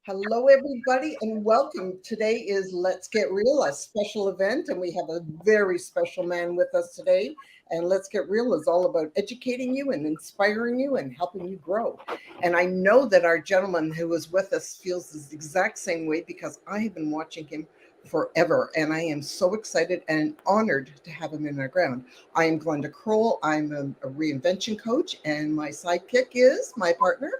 Hello, everybody, and welcome. Today is Let's Get Real, a special event, and we have a very special man with us today. And Let's Get Real is all about educating you and inspiring you and helping you grow. And I know that our gentleman who is with us feels the exact same way because I have been watching him forever, and I am so excited and honored to have him in our ground. I am Glenda Kroll. I'm a reinvention coach, and my sidekick is my partner.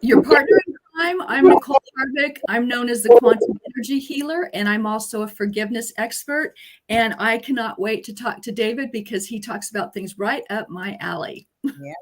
Your partner in crime, I'm Nicole Harvick. I'm known as the quantum energy healer, and I'm also a forgiveness expert. And I cannot wait to talk to David because he talks about things right up my alley. Yeah.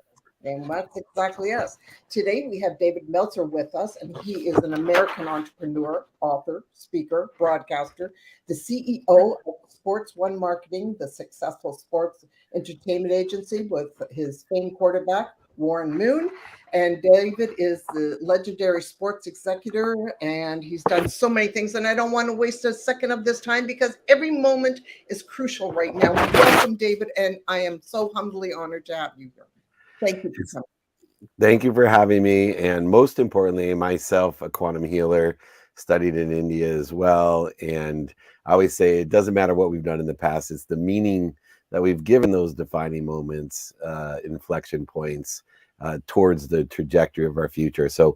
And that's exactly us. Today we have David Meltzer with us, and he is an American entrepreneur, author, speaker, broadcaster, the CEO of Sports One Marketing, the successful sports entertainment agency with his famed quarterback, Warren Moon. And David is the legendary sports executor, and he's done so many things. And I don't want to waste a second of this time because every moment is crucial right now. Welcome, David, and I am so humbly honored to have you here. Thank you for coming. Thank you for having me. And most importantly, myself, a quantum healer, studied in India as well. And I always say it doesn't matter what we've done in the past, it's the meaning that we've given those defining moments, inflection points towards the trajectory of our future. So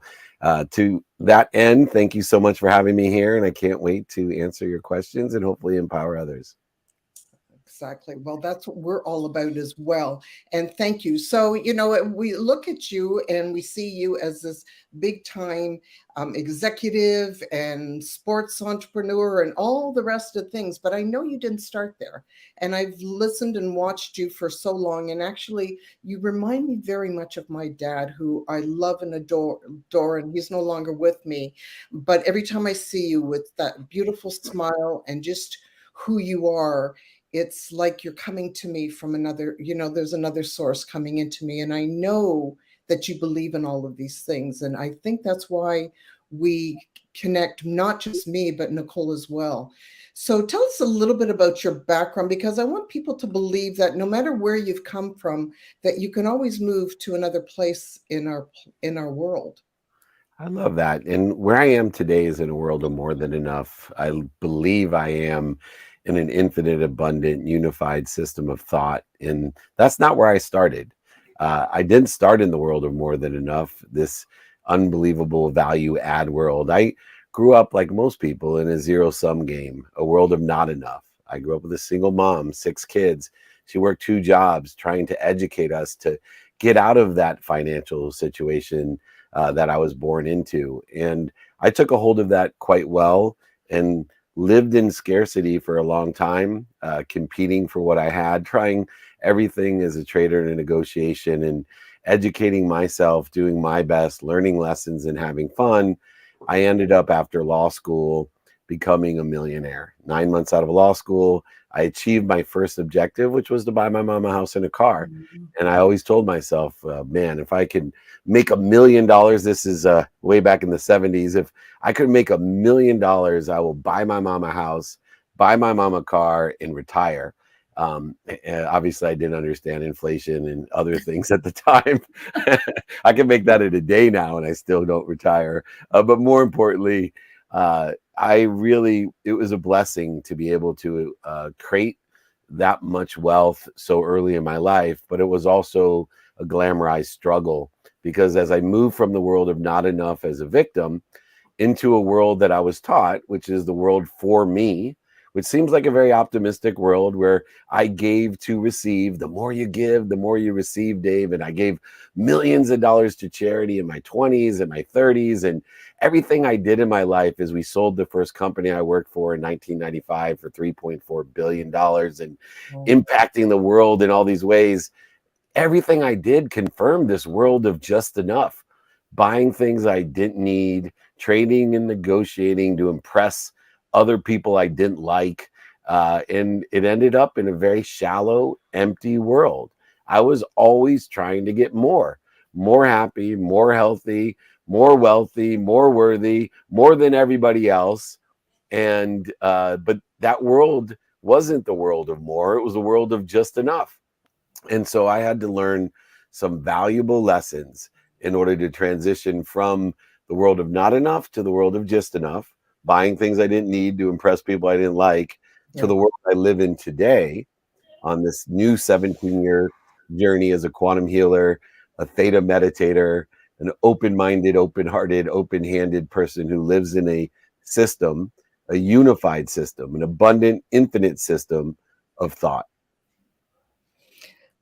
to that end, thank you so much for having me here. And I can't wait to answer your questions and hopefully empower others. Exactly. Well, that's what we're all about as well. And thank you. So, we look at you and we see you as this big time executive and sports entrepreneur and all the rest of things. But I know you didn't start there. And I've listened and watched you for so long. And actually, you remind me very much of my dad, who I love and adore, and he's no longer with me. But every time I see you with that beautiful smile and just who you are, it's like you're coming to me from another, there's another source coming into me. And I know that you believe in all of these things. And I think that's why we connect, not just me, but Nicole as well. So tell us a little bit about your background, because I want people to believe that no matter where you've come from, that you can always move to another place in our world. I love that. And where I am today is in a world of more than enough. I believe I am in an infinite, abundant, unified system of thought. And that's not where I started. I didn't start in the world of more than enough, this unbelievable value add world. I grew up like most people in a zero-sum game, a world of not enough. I grew up with a single mom, 6 kids. She worked 2 jobs trying to educate us to get out of that financial situation that I was born into. And I took a hold of that quite well and lived in scarcity for a long time, competing for what I had, trying everything as a trader in a negotiation and educating myself, doing my best, learning lessons and having fun. I ended up after law school becoming a millionaire. 9 months out of law school, I achieved my first objective, which was to buy my mom a house and a car. And I always told myself, man, if I could make $1 million, this is way back in the 70s. If I could make $1 million, I will buy my mom a house, buy my mom a car, and retire. Obviously, I didn't understand inflation and other things at the time. I can make that in a day now, and I still don't retire. But more importantly, it was a blessing to be able to create that much wealth so early in my life, but it was also a glamorized struggle because as I moved from the world of not enough as a victim into a world that I was taught, which is the world for me, which seems like a very optimistic world where I gave to receive. The more you give, the more you receive, Dave. And I gave millions of dollars to charity in my 20s and my 30s. And everything I did in my life is we sold the first company I worked for in 1995 for $3.4 billion and impacting the world in all these ways. Everything I did confirmed this world of just enough, buying things I didn't need, trading and negotiating to impress other people I didn't like. And it ended up in a very shallow, empty world. I was always trying to get more happy, more healthy, more wealthy, more worthy, more than everybody else. And but that world wasn't the world of more. It was the world of just enough. And so I had to learn some valuable lessons in order to transition from the world of not enough to the world of just enough, buying things I didn't need to impress people I didn't like, to Yeah. the world I live in today on this new 17-year journey as a quantum healer, a theta meditator, an open-minded, open-hearted, open-handed person who lives in a system, a unified system, an abundant, infinite system of thought.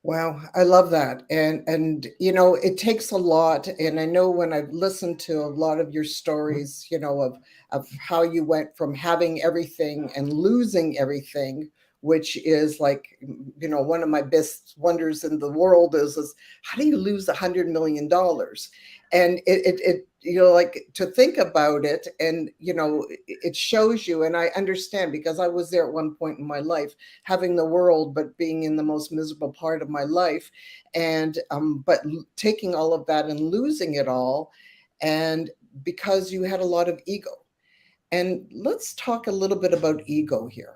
Wow, I love that. And you know, it takes a lot. And I know when I've listened to a lot of your stories, you know, of how you went from having everything and losing everything, which is like, you know, one of my best wonders in the world is how do you lose $100 million? And it you know, like to think about it, and you know, it shows you, and I understand because I was there at one point in my life, having the world but being in the most miserable part of my life, and but taking all of that and losing it all, and because you had a lot of ego. And let's talk a little bit about ego here.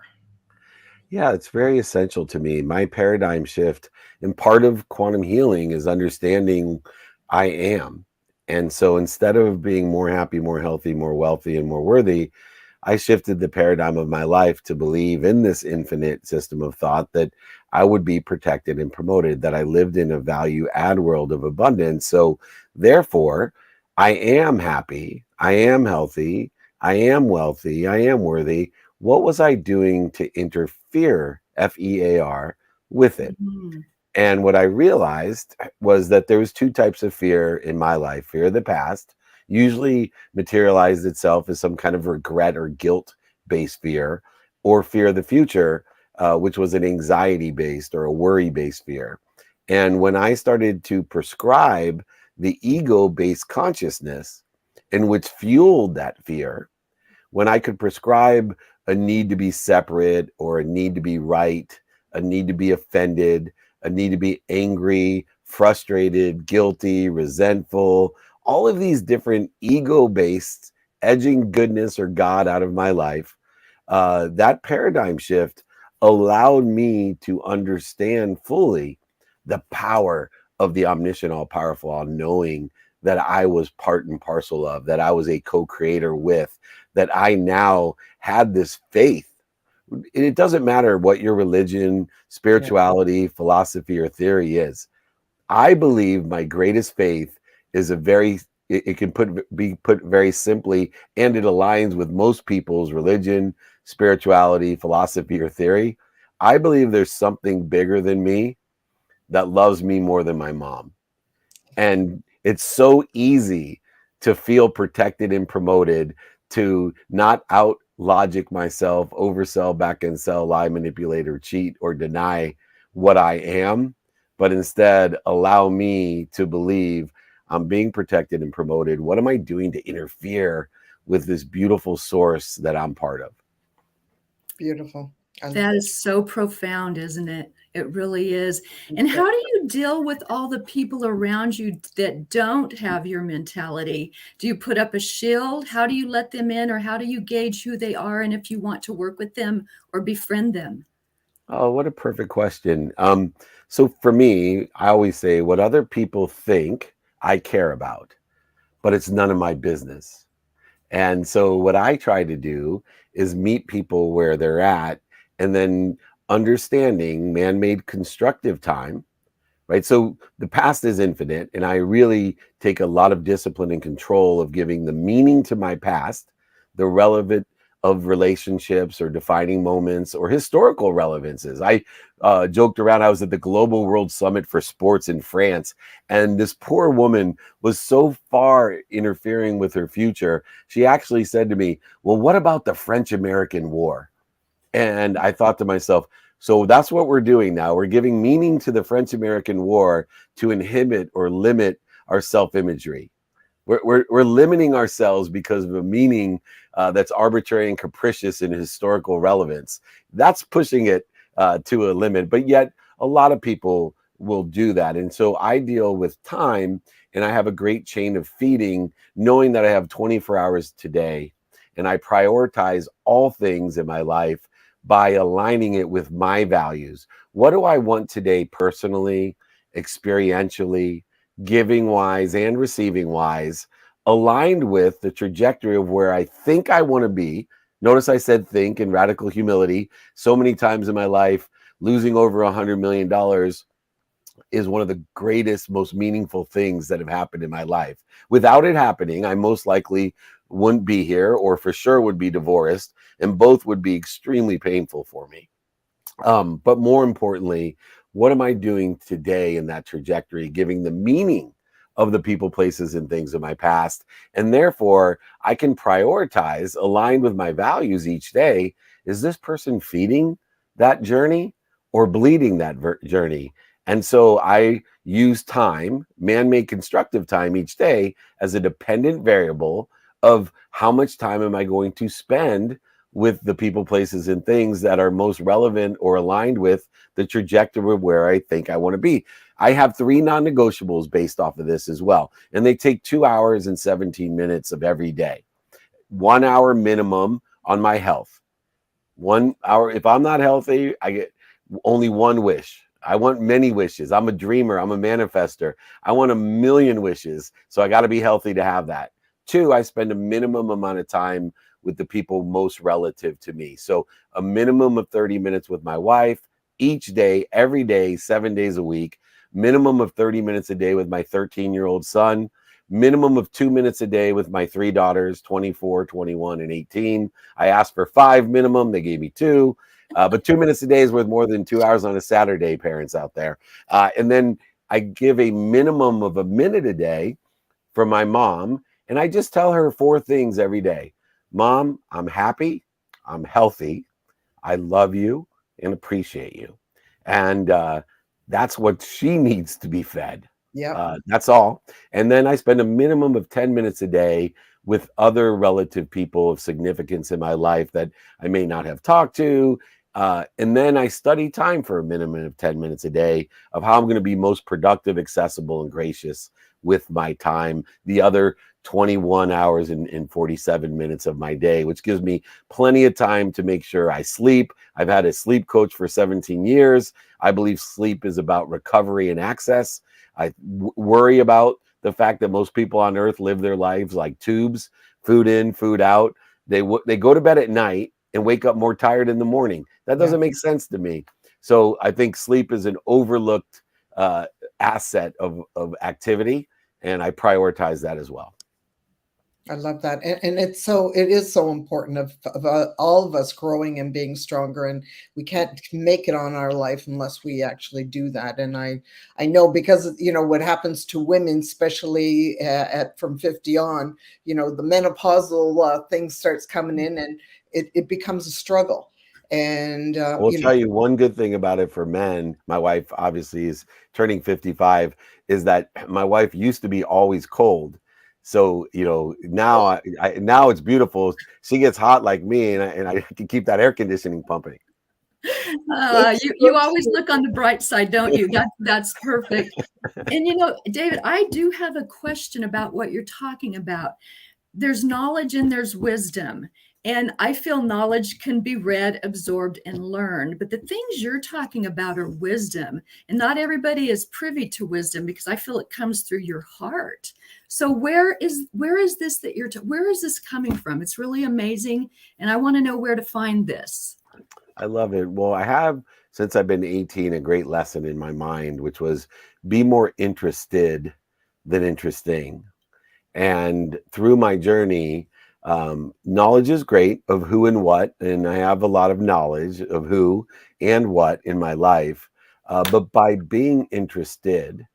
Yeah, it's very essential to me. My paradigm shift, and part of quantum healing is understanding I am. And so instead of being more happy, more healthy, more wealthy, and more worthy, I shifted the paradigm of my life to believe in this infinite system of thought that I would be protected and promoted, that I lived in a value add world of abundance. So therefore, I am happy, I am healthy, I am wealthy, I am worthy. What was I doing to interfere, FEAR, with it? Mhm. And what I realized was that there was two types of fear in my life. Fear of the past usually materialized itself as some kind of regret or guilt-based fear, or fear of the future, which was an anxiety-based or a worry-based fear. And when I started to prescribe the ego-based consciousness, in which fueled that fear, when I could prescribe a need to be separate or a need to be right, a need to be offended, a need to be angry, frustrated, guilty, resentful, all of these different ego based edging goodness or God out of my life, that paradigm shift allowed me to understand fully the power of the omniscient, all powerful, all knowing that I was part and parcel of, that I was a co creator with, that I now had this faith. It doesn't matter what your religion, Yeah, spirituality, philosophy, or theory is. I believe my greatest faith is a very, it can be put very simply, and it aligns with most people's religion, spirituality, philosophy, or theory. I believe there's something bigger than me that loves me more than my mom. And it's so easy to feel protected and promoted, to not out logic myself, oversell, back and sell, lie, manipulate, or cheat, or deny what I am, but instead allow me to believe I'm being protected and promoted. What am I doing to interfere with this beautiful source that I'm part of? beautiful. And That is so profound, isn't it? It really is. And how do you deal with all the people around you that don't have your mentality? Do you put up a shield? How do you let them in, or how do you gauge who they are and if you want to work with them or befriend them? Oh, what a perfect question. So for me, I always say what other people think I care about, but it's none of my business. And so what I try to do is meet people where they're at, and then understanding man-made constructive time, right? So the past is infinite, and I really take a lot of discipline and control of giving the meaning to my past, the relevant of relationships or defining moments or historical relevances. I joked around, I was at the Global World Summit for Sports in France, and this poor woman was so far interfering with her future. She actually said to me, "Well, what about the French-American War?" And I thought to myself, so that's what we're doing now. We're giving meaning to the French American War to inhibit or limit our self imagery. We're limiting ourselves because of a meaning that's arbitrary and capricious in historical relevance. That's pushing it to a limit, but yet a lot of people will do that. And so I deal with time, and I have a great chain of feeding, knowing that I have 24 hours today, and I prioritize all things in my life by aligning it with my values. What do I want today personally, experientially, giving wise and receiving wise, aligned with the trajectory of where I think I want to be. Notice I said think and radical humility so many times in my life. Losing over $100 million is one of the greatest, most meaningful things that have happened in my life. Without it happening, I most likely wouldn't be here, or for sure would be divorced, and both would be extremely painful for me. But more importantly, what am I doing today in that trajectory, giving the meaning of the people, places, and things of my past? And therefore, I can prioritize aligned with my values each day. Is this person feeding that journey or bleeding that journey? And so I use time, man-made constructive time each day, as a dependent variable of how much time am I going to spend with the people, places, and things that are most relevant or aligned with the trajectory of where I think I want to be. I have 3 non-negotiables based off of this as well. And they take 2 hours and 17 minutes of every day. 1 hour minimum on my health. 1 hour. If I'm not healthy, I get only one wish. I want many wishes. I'm a dreamer. I'm a manifester. I want a million wishes. So I got to be healthy to have that. 2, I spend a minimum amount of time with the people most relative to me. So a minimum of 30 minutes with my wife each day, every day, 7 days a week, minimum of 30 minutes a day with my 13-year-old son, minimum of 2 minutes a day with my 3 daughters, 24, 21, and 18. I asked for 5 minimum. They gave me 2. But 2 minutes a day is worth more than 2 hours on a Saturday, parents out there. And then I give a minimum of a minute a day for my mom. And I just tell her 4 things every day. Mom, I'm happy, I'm healthy, I love you and appreciate you. And that's what she needs to be fed. Yeah. That's all. And then I spend a minimum of 10 minutes a day with other relative people of significance in my life that I may not have talked to. And then I study time for a minimum of 10 minutes a day of how I'm going to be most productive, accessible, and gracious with my time. The other 21 hours and 47 minutes of my day, which gives me plenty of time to make sure I sleep. I've had a sleep coach for 17 years. I believe sleep is about recovery and access. I worry about the fact that most people on earth live their lives like tubes, food in, food out. They go to bed at night and wake up more tired in the morning. That doesn't make sense to me. So I think sleep is an overlooked asset of activity, and I prioritize that as well. I love that. And it is so important of all of us growing and being stronger. And we can't make it on our life unless we actually do that. And I know, because, what happens to women, especially from 50 on, the menopausal thing starts coming in, and it becomes a struggle. And I will tell you one good thing about it for men. My wife obviously is turning 55, is that my wife used to be always cold. So, now now it's beautiful. She gets hot like me, and I can keep that air conditioning pumping. You always look on the bright side, don't you? That's perfect. And David, I do have a question about what you're talking about. There's knowledge and there's wisdom. And I feel knowledge can be read, absorbed, and learned. But the things you're talking about are wisdom. And not everybody is privy to wisdom, because I feel it comes through your heart. So where is this where is this coming from? It's really amazing. And I want to know where to find this. I love it. Well, I have, since I've been 18, a great lesson in my mind, which was be more interested than interesting. And through my journey, knowledge is great of who and what, and I have a lot of knowledge of who and what in my life. But by being interested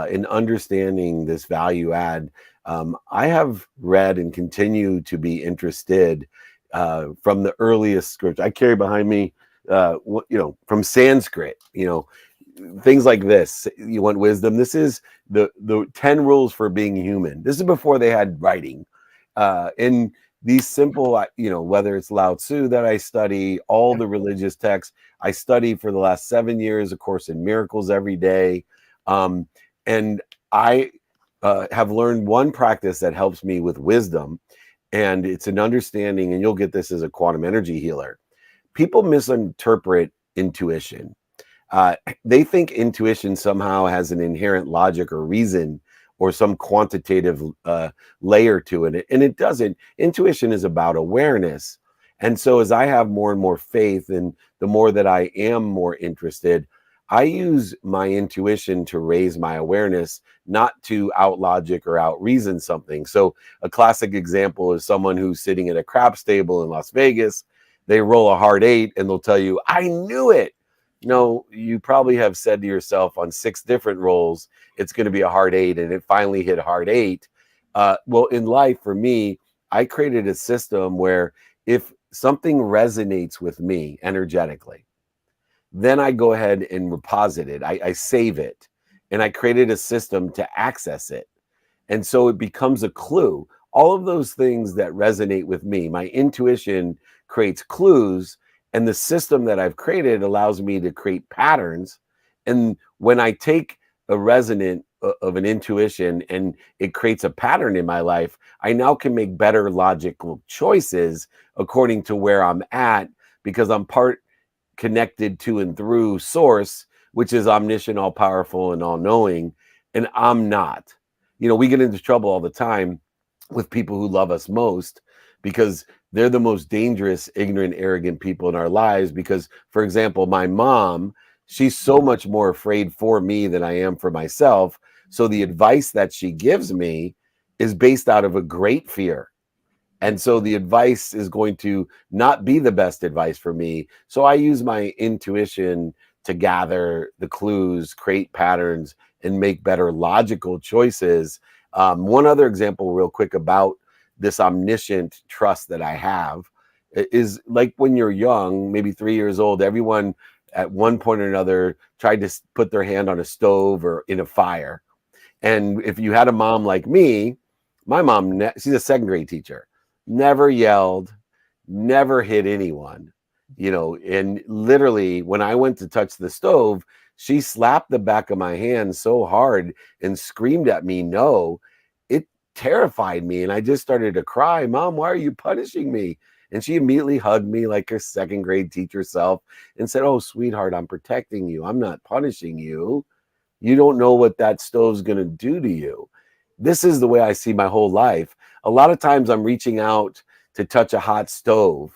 in understanding this value add, I have read and continue to be interested from the earliest scripture. I carry behind me, from Sanskrit, things like this. You want wisdom? This is the 10 rules for being human. This is before they had writing. In these simple, whether it's Lao Tzu that I study, all the religious texts, I study for the last 7 years, A Course in Miracles every day. And I have learned one practice that helps me with wisdom, and it's an understanding, and you'll get this as a quantum energy healer. People misinterpret intuition. They think intuition somehow has an inherent logic or reason, or some quantitative layer to it. And it doesn't. Intuition is about awareness. And so as I have more and more faith, and the more that I am more interested, I use my intuition to raise my awareness, not to out logic or out reason something. So a classic example is someone who's sitting at a craps table in Las Vegas. They roll a hard 8 and they'll tell you, I knew it. No, you probably have said to yourself on 6 different rolls, it's going to be a hard 8, and it finally hit hard 8. Well, in life, for me, I created a system where if something resonates with me energetically, then I go ahead and reposit it. I save it, and I created a system to access it. And so it becomes a clue. All of those things that resonate with me, my intuition creates clues, and the system that I've created allows me to create patterns. And when I take a resonant of an intuition and it creates a pattern in my life, I now can make better logical choices according to where I'm at, because I'm part connected to and through source, which is omniscient, all powerful, and all knowing. And I'm not. You know, we get into trouble all the time with people who love us most, because they're the most dangerous, ignorant, arrogant people in our lives. Because, for example, my mom, she's so much more afraid for me than I am for myself. So the advice that she gives me is based out of a great fear. And so the advice is going to not be the best advice for me. So I use my intuition to gather the clues, create patterns, and make better logical choices. One other example real quick about this omniscient trust that I have is like when you're young, maybe 3 years old, everyone at one point or another tried to put their hand on a stove or in a fire. And if you had a mom like me, my mom, she's a 2nd grade teacher, never yelled, never hit anyone, you know, and literally when I went to touch the stove, she slapped the back of my hand so hard and screamed at me, no. It terrified me. And I just started to cry, Mom, why are you punishing me? And she immediately hugged me like her 2nd grade teacher self and said, oh, sweetheart, I'm protecting you. I'm not punishing you. You don't know what that stove's going to do to you. This is the way I see my whole life. A lot of times I'm reaching out to touch a hot stove,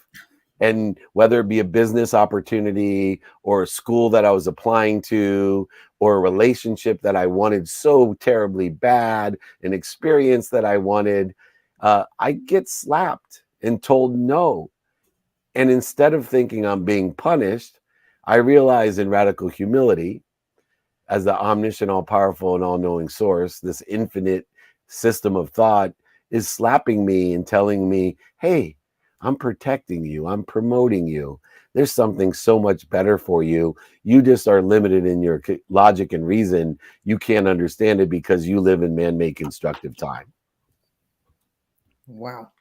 and whether it be a business opportunity or a school that I was applying to or a relationship that I wanted so terribly bad, an experience that I wanted, I get slapped and told no. And instead of thinking I'm being punished, I realize in radical humility, as the omniscient, all powerful, and all knowing source, this infinite system of thought is slapping me and telling me, hey, I'm protecting you. I'm promoting you. There's something so much better for you. You just are limited in your logic and reason. You can't understand it because you live in man-made constructive time. Wow.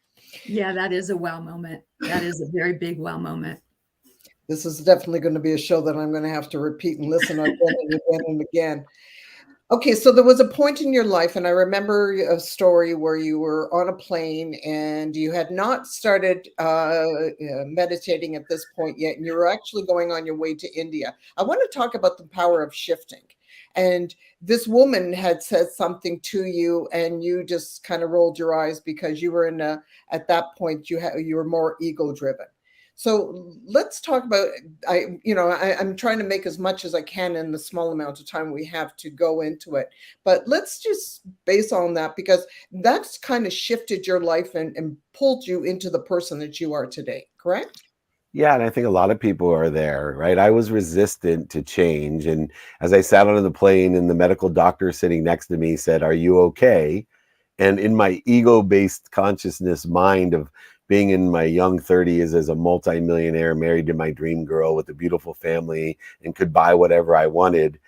Yeah, that is a wow moment. That is a very big wow moment. This is definitely going to be a show that I'm going to have to repeat and listen again and again and again. Okay, so there was a point in your life, and I remember a story where you were on a plane and you had not started meditating at this point yet, and you were actually going on your way to India. I want to talk about the power of shifting. And this woman had said something to you, and you just kind of rolled your eyes because you were at that point, you were more ego driven. So let's talk about, I'm trying to make as much as I can in the small amount of time we have to go into it. But let's just base on that, because that's kind of shifted your life and pulled you into the person that you are today, correct? Yeah, and I think a lot of people are there, right? I was resistant to change. And as I sat on the plane and the medical doctor sitting next to me said, are you okay? And in my ego-based consciousness mind of being in my young 30s as a multimillionaire, married to my dream girl with a beautiful family and could buy whatever I wanted,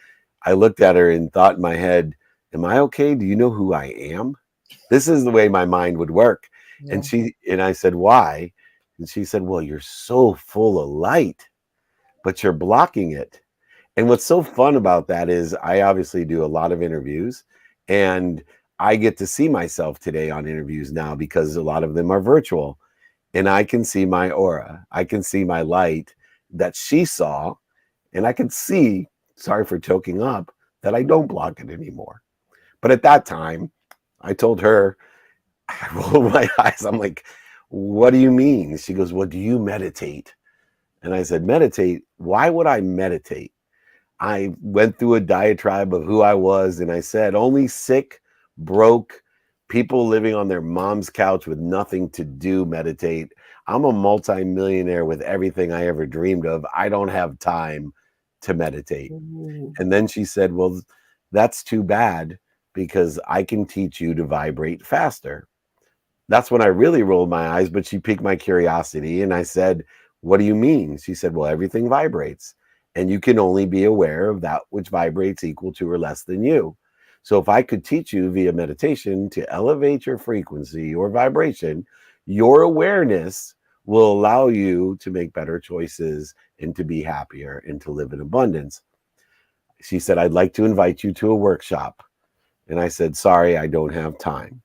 I looked at her and thought in my head, am I okay? Do you know who I am? This is the way my mind would work. Yeah. And I said, why? And she said, well, you're so full of light, but you're blocking it. And what's so fun about that is I obviously do a lot of interviews, and I get to see myself today on interviews now because a lot of them are virtual, and I can see my aura. I can see my light that she saw, and I can see, sorry for choking up, that I don't block it anymore. But at that time, I told her, I rolled my eyes. I'm like, what do you mean? She goes, well, do you meditate? And I said, meditate? Why would I meditate? I went through a diatribe of who I was, and I said, only sick, broke, people living on their mom's couch with nothing to do meditate. I'm a multimillionaire with everything I ever dreamed of. I don't have time to meditate. Ooh. And then she said, well, that's too bad because I can teach you to vibrate faster. That's when I really rolled my eyes, but she piqued my curiosity. And I said, what do you mean? She said, well, everything vibrates and you can only be aware of that which vibrates equal to or less than you. So if I could teach you via meditation to elevate your frequency or vibration, your awareness will allow you to make better choices and to be happier and to live in abundance. She said, I'd like to invite you to a workshop. And I said, sorry, I don't have time.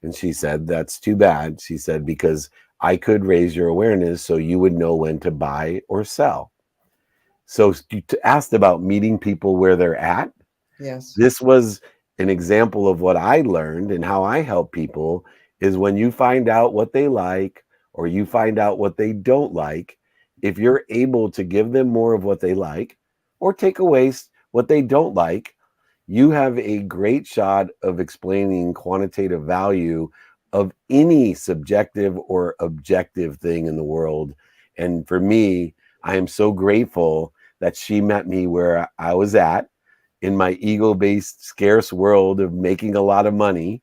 And she said, that's too bad. She said, because I could raise your awareness so you would know when to buy or sell. So you asked about meeting people where they're at. Yes. This was an example of what I learned and how I help people is when you find out what they like or you find out what they don't like, if you're able to give them more of what they like or take away what they don't like, you have a great shot of explaining quantitative value of any subjective or objective thing in the world. And for me, I am so grateful that she met me where I was at in my ego-based, scarce world of making a lot of money,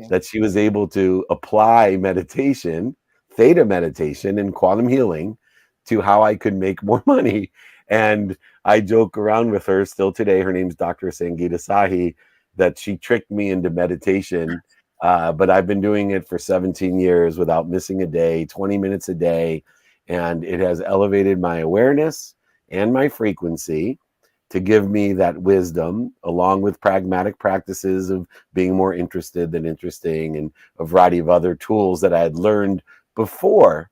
that she was able to apply meditation, theta meditation, and quantum healing to how I could make more money. And I joke around with her still today. Her name's Dr. Sangeeta Sahi, that she tricked me into meditation. But I've been doing it for 17 years without missing a day, 20 minutes a day. And it has elevated my awareness and my frequency to give me that wisdom, along with pragmatic practices of being more interested than interesting and a variety of other tools that I had learned before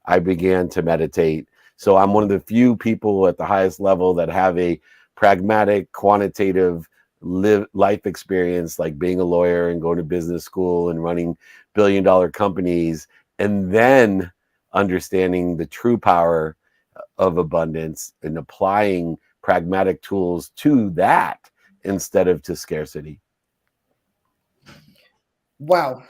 I began to meditate. So I'm one of the few people at the highest level that have a pragmatic, quantitative life experience, like being a lawyer and going to business school and running billion-dollar companies, and then understanding the true power of abundance and applying pragmatic tools to that instead of to scarcity. Wow.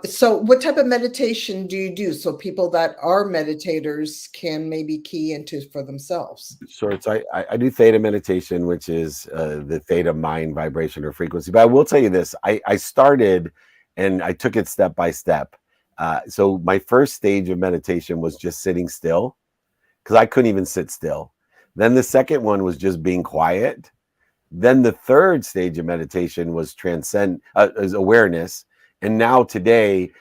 So what type of meditation do you do so people that are meditators can maybe key into for themselves? Sure. So I do theta meditation, which is the theta mind vibration or frequency. But I will tell you this, I started and I took it step by step. So my first stage of meditation was just sitting still because I couldn't even sit still. Then the second one was just being quiet. Then the third stage of meditation was is awareness. And now today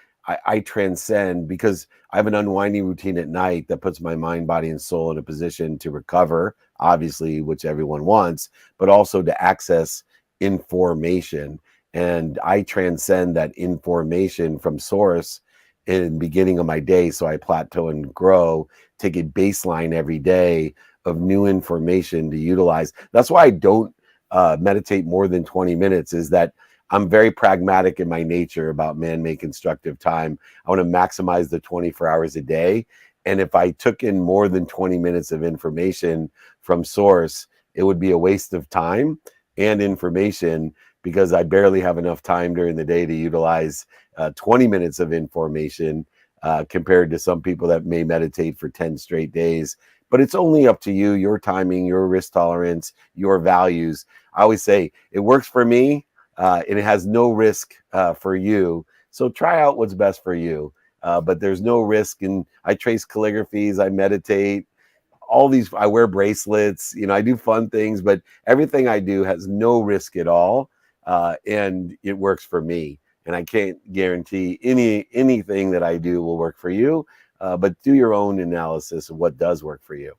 I transcend because I have an unwinding routine at night that puts my mind, body, and soul in a position to recover, obviously, which everyone wants, but also to access information. And I transcend that information from source in the beginning of my day. So I plateau and grow, take a baseline every day of new information to utilize. That's why I don't meditate more than 20 minutes, is that I'm very pragmatic in my nature about man-made constructive time. I want to maximize the 24 hours a day. And if I took in more than 20 minutes of information from source, it would be a waste of time and information because I barely have enough time during the day to utilize 20 minutes of information compared to some people that may meditate for 10 straight days. But it's only up to you, your timing, your risk tolerance, your values. I always say it works for me. And it has no risk for you. So try out what's best for you. But there's no risk. And I trace calligraphies, I meditate, all these, I wear bracelets, I do fun things, but everything I do has no risk at all. And it works for me. And I can't guarantee anything that I do will work for you. But do your own analysis of what does work for you.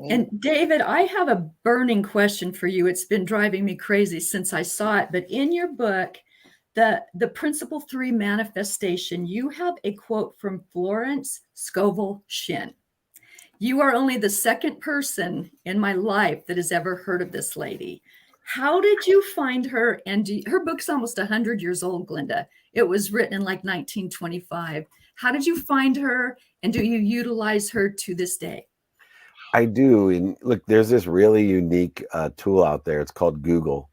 And David, I have a burning question for you. It's been driving me crazy since I saw it. But in your book, the Principle 3 Manifestation, you have a quote from Florence Scovel Shinn. You are only the second person in my life that has ever heard of this lady. How did you find her? And her book's almost 100 years old, Glenda. It was written in like 1925. How did you find her? And do you utilize her to this day? I do. And look, there's this really unique tool out there. It's called Google.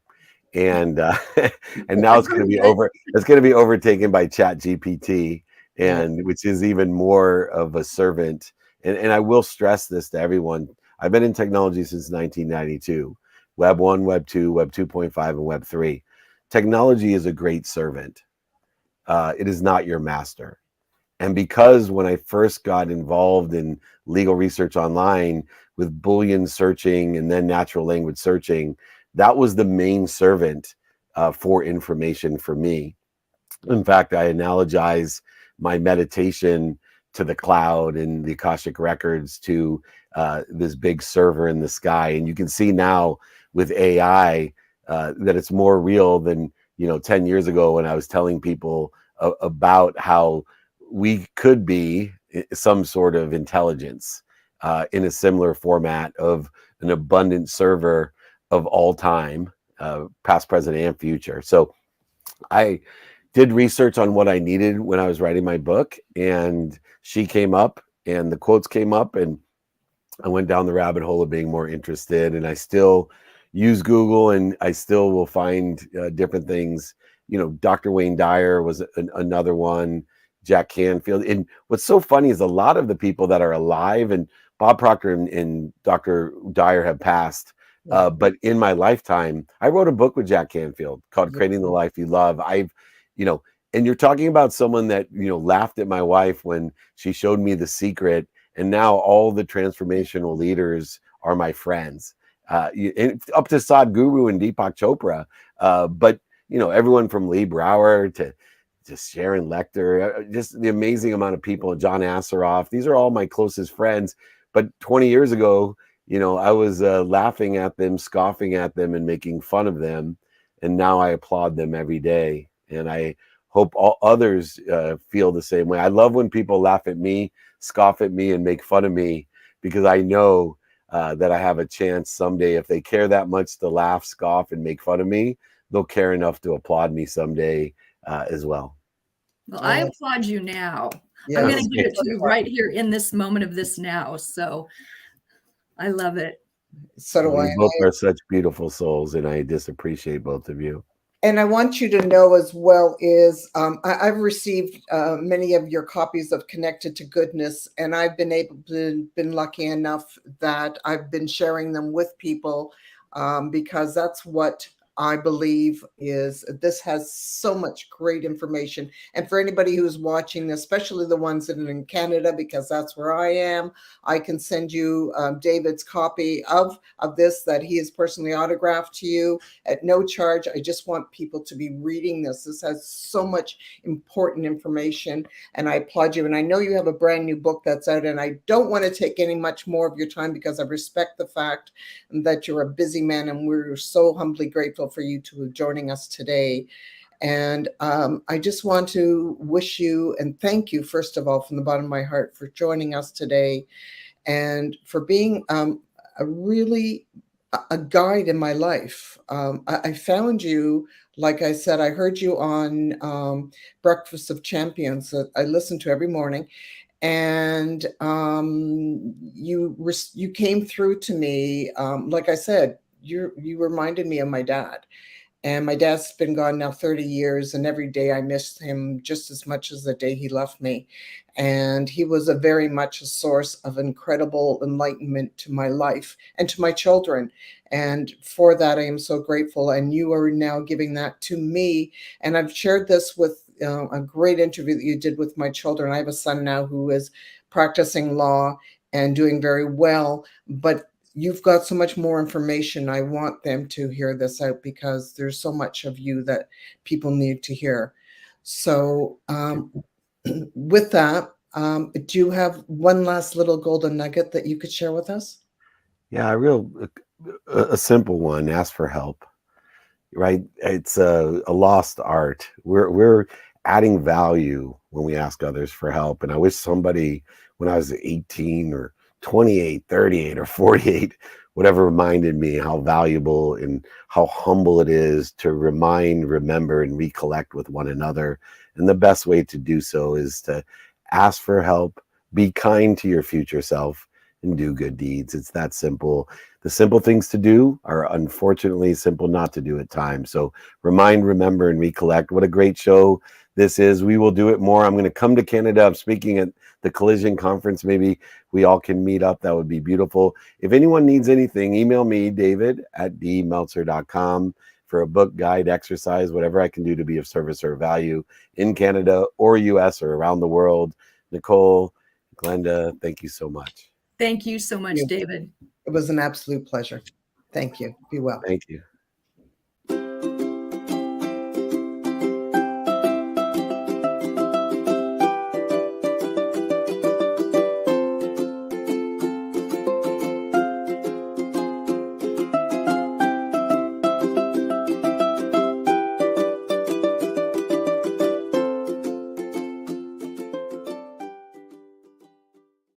And and now it's going to be overtaken by Chat GPT, and which is even more of a servant. And I will stress this to everyone. I've been in technology since 1992. Web 1, Web 2, Web 2.5, and Web 3. Technology is a great servant. It is not your master. And because when I first got involved in legal research online with Boolean searching and then natural language searching, that was the main servant for information for me. In fact, I analogize my meditation to the cloud and the Akashic records to this big server in the sky. And you can see now with AI that it's more real than 10 years ago when I was telling people about how we could be some sort of intelligence in a similar format of an abundant server of all time, past, present, and future. So I did research on what I needed when I was writing my book, and she came up and the quotes came up, and I went down the rabbit hole of being more interested, and I still use Google, and I still will find different things. Dr. Wayne Dyer was another one, Jack Canfield. And what's so funny is a lot of the people that are alive, and Bob Proctor and Dr. Dyer have passed. But in my lifetime, I wrote a book with Jack Canfield called Creating the Life You Love. And you're talking about someone that, laughed at my wife when she showed me The Secret. And now all the transformational leaders are my friends, and up to Sadhguru and Deepak Chopra. But, everyone from Lee Brower to Sharon Lecter, just the amazing amount of people, John Asseroff. These are all my closest friends. But 20 years ago, I was laughing at them, scoffing at them, and making fun of them. And now I applaud them every day. And I hope all others feel the same way. I love when people laugh at me, scoff at me, and make fun of me, because I know that I have a chance someday. If they care that much to laugh, scoff, and make fun of me, they'll care enough to applaud me someday as well. Well, I applaud you now. Yes. I'm going to give it to you right here in this moment of this now. So I love it. So do I. You both are such beautiful souls, and I just appreciate both of you. And I want you to know as well is I've received many of your copies of Connected to Goodness, and I've been lucky enough that I've been sharing them with people because that's what I believe is this has so much great information. And for anybody who's watching, especially the ones that are in Canada, because that's where I am, I can send you David's copy of this that he has personally autographed to you at no charge. I just want people to be reading this. This has so much important information, and I applaud you. And I know you have a brand new book that's out, and I don't want to take any much more of your time because I respect the fact that you're a busy man, and we're so humbly grateful for you to joining us today. And I just want to wish you and thank you, first of all, from the bottom of my heart, for joining us today and for being a guide in my life. I found you, like I said, I heard you on Breakfast of Champions that I listen to every morning. And you came through to me. Like I said, you reminded me of my dad. And my dad's been gone now 30 years, and every day I miss him just as much as the day he left me. And he was very much a source of incredible enlightenment to my life and to my children. And for that, I am so grateful. And you are now giving that to me. And I've shared this with a great interview that you did with my children. I have a son now who is practicing law and doing very well, but you've got so much more information. I want them to hear this out because there's so much of you that people need to hear. So with that, do you have one last little golden nugget that you could share with us? Yeah, a simple one. Ask for help. Right? It's a lost art. We're adding value when we ask others for help. And I wish somebody, when I was 18 or 28, 38, or 48, whatever reminded me how valuable and how humble it is to remind, remember, and recollect with one another. And the best way to do so is to ask for help, be kind to your future self, and do good deeds. It's that simple. The simple things to do are unfortunately simple not to do at times. So remind, remember, and recollect. What a great show this is. We will do it more. I'm going to come to Canada. I'm speaking at the Collision Conference. Maybe we all can meet up. That would be beautiful. If anyone needs anything, email me, david@dmeltzer.com, for a book, guide, exercise, whatever I can do to be of service or value in Canada or US or around the world. Nicole, Glenda, thank you so much. Thank you so much, David. It was an absolute pleasure. Thank you. Be well. Thank you.